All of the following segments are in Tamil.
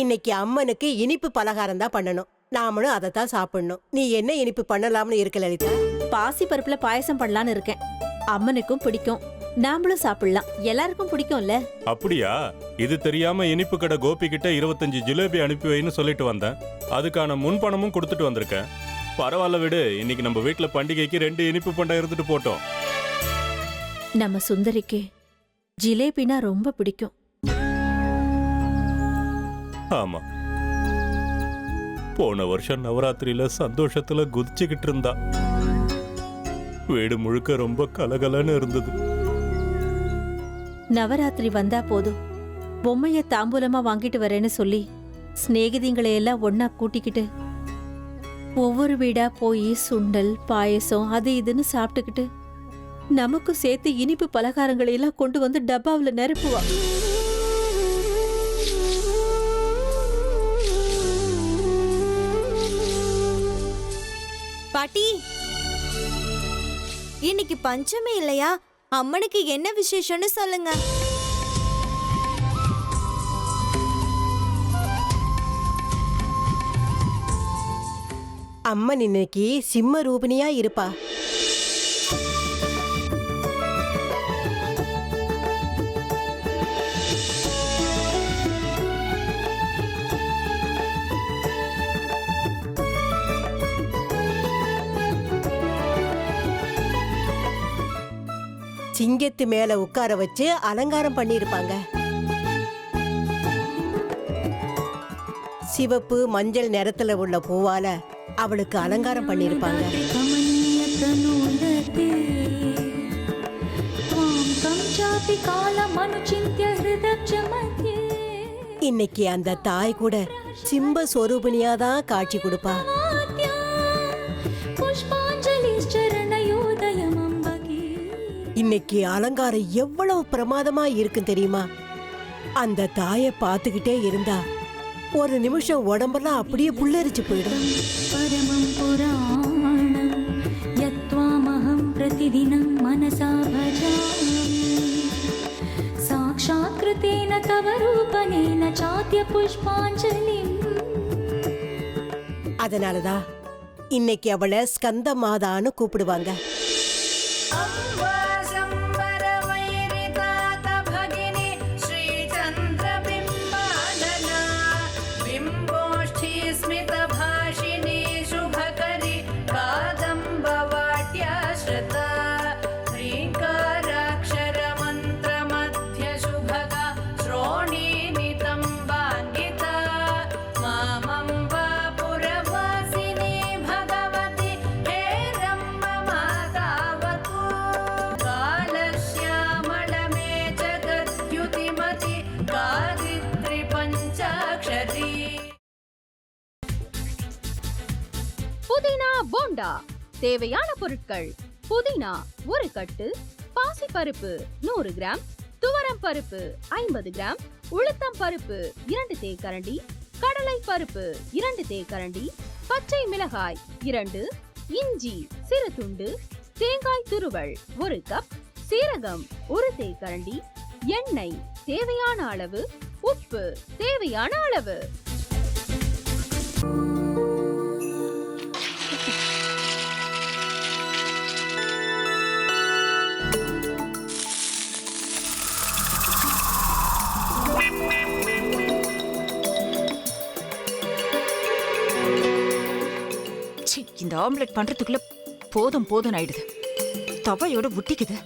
இன்னைக்கு அம்மனுக்கு இனிப்பு பலகாரம் தான் பண்ணணும். நாமளும் அதை தான் சாப்பிடணும். நீ என்ன இனிப்பு பண்ணலாம்னு இருக்க லலிதா? பாசி பருப்புல பாயசம் பண்ணலான்னு இருக்கேன். அம்மனுக்கும் பிடிக்கும், நாமளும் சாப்பிடலாம், எல்லாருக்கும் பிடிக்கும்ல. அப்படியா? இது தெரியாம இனிப்பு கடை கோபி கிட்ட 25 ஜிலேபி அனுப்பி வைன்னு சொல்லிட்டு வந்தேன். அதுக்கான முன்பணமும் கொடுத்துட்டு வந்திருக்கேன். பரவாயில்ல விடு, இன்னைக்கு நம்ம வீட்டுல பண்டிகைக்கு 2 இனிப்பு பண்டம் இருந்துட்டு போட்டோம். நம்ம சுந்தரிக்கு ஜிலேபினா ரொம்ப பிடிக்கும். ஆமா, போன வருஷம் நவராத்திரியில சந்தோஷத்துல குதிச்சுக்கிட்டு இருந்தா. வீடு முழுக்க ரொம்ப கலகலன்னு இருந்தது. நவராத்திரி வந்தா போதும், பொம்மைய தாம்பூலமா வாங்கிட்டு வரேன்னு சொல்லி சிநேகிதிங்களை எல்லாம் ஒன்னா கூட்டிக்கிட்டு ஒவ்வொரு வீடா போய் சுண்டல் பாயசம் அது இதுன்னு சாப்பிட்டுக்கிட்டு நமக்கு சேர்த்து இனிப்பு பலகாரங்களை எல்லாம் கொண்டு வந்து டப்பாவுல நிரப்புவா. பாட்டி, இன்னைக்கு பஞ்சமி இல்லையா? அம்மனுக்கு என்ன விசேஷம்னு சொல்லுங்க. அம்மன் இன்னைக்கு சிம்ம ரூபிணியா இருப்பா. சிங்கத்து மேல உட்கார வச்சு அலங்காரம் பண்ணிருப்பாங்க. சிவப்பு மஞ்சள் நிறத்துல உள்ள பூவால அவளுக்கு அலங்காரம் பண்ணிருப்பாங்க. இன்னைக்கு அந்த தாய் கூட சிம்ப சொரூபிணியாதான் காட்சி கொடுப்பா. இன்னைக்கு அலங்காரம் எவ்வளவு பிரமாதமா இருக்கும் தெரியுமா? அந்த தாயை பார்த்துக்கிட்டே இருந்தா ஒரு நிமிஷம் உடம்பெல்லாம் அப்படியே புல்லரிச்சு போயிடும். பரமம் புராணம் யத்வாமஹம் பிரதிதினம் மனசா பஜாமி சாக்ஷாத் கிருதேன தவ ரூபனேன சாத்ய புஷ்பாஞ்சலிம். அதனாலதான் இன்னைக்கு அவளை ஸ்கந்த மாதான்னு கூப்பிடுவாங்க. புதினா போண்டா தேவையான பொருட்கள்: புதினா 1 கட்டு, பாசி பருப்பு 100 கிராம், துவரம் பருப்பு 50 கிராம், உளுத்தம் பருப்பு 2 தேக்கரண்டி, கடலை பருப்பு 2 தேக்கரண்டி, பச்சை மிளகாய் 2, இஞ்சி சிறு துண்டு, தேங்காய் துருவல் 1 கப், சீரகம் 1 தேக்கரண்டி, எண்ணெய் தேவையான அளவு, உப்பு தேவையான அளவு. இந்த ஆம்லெட் பண்றதுக்குள்ள போதும் போதும் ஆயிடுது. தவையோட ஒட்டிக்குது.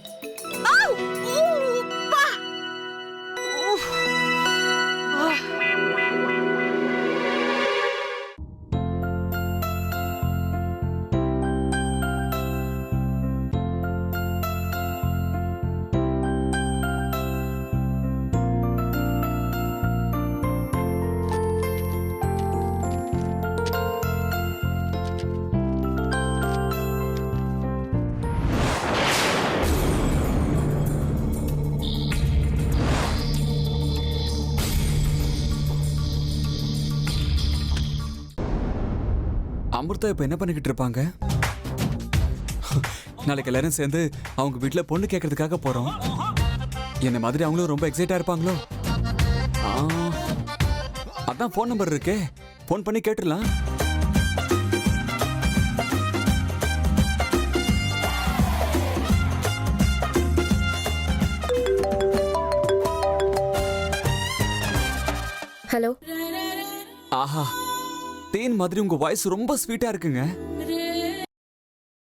அமிர்தா இப்ப என்ன பண்ணிக்கிட்டு இருப்பாங்க? நாளைக்கு எல்லாரும் சேர்ந்து அவங்க வீட்டுல பொண்ணு கேட்கறதுக்காக போறோம். என்ன மாதிரி அவங்களும் ரொம்ப எக்ஸைட்டா இருப்பாங்களோ? அதான் ஃபோன் நம்பர் இருக்கே, ஃபோன் பண்ணி கேட்டுடலாம். ஹலோ. ஆஹா, தேன் மாதிரி உங்க வாய்ஸ் ரொம்ப ஸ்வீட்டா இருக்குங்க.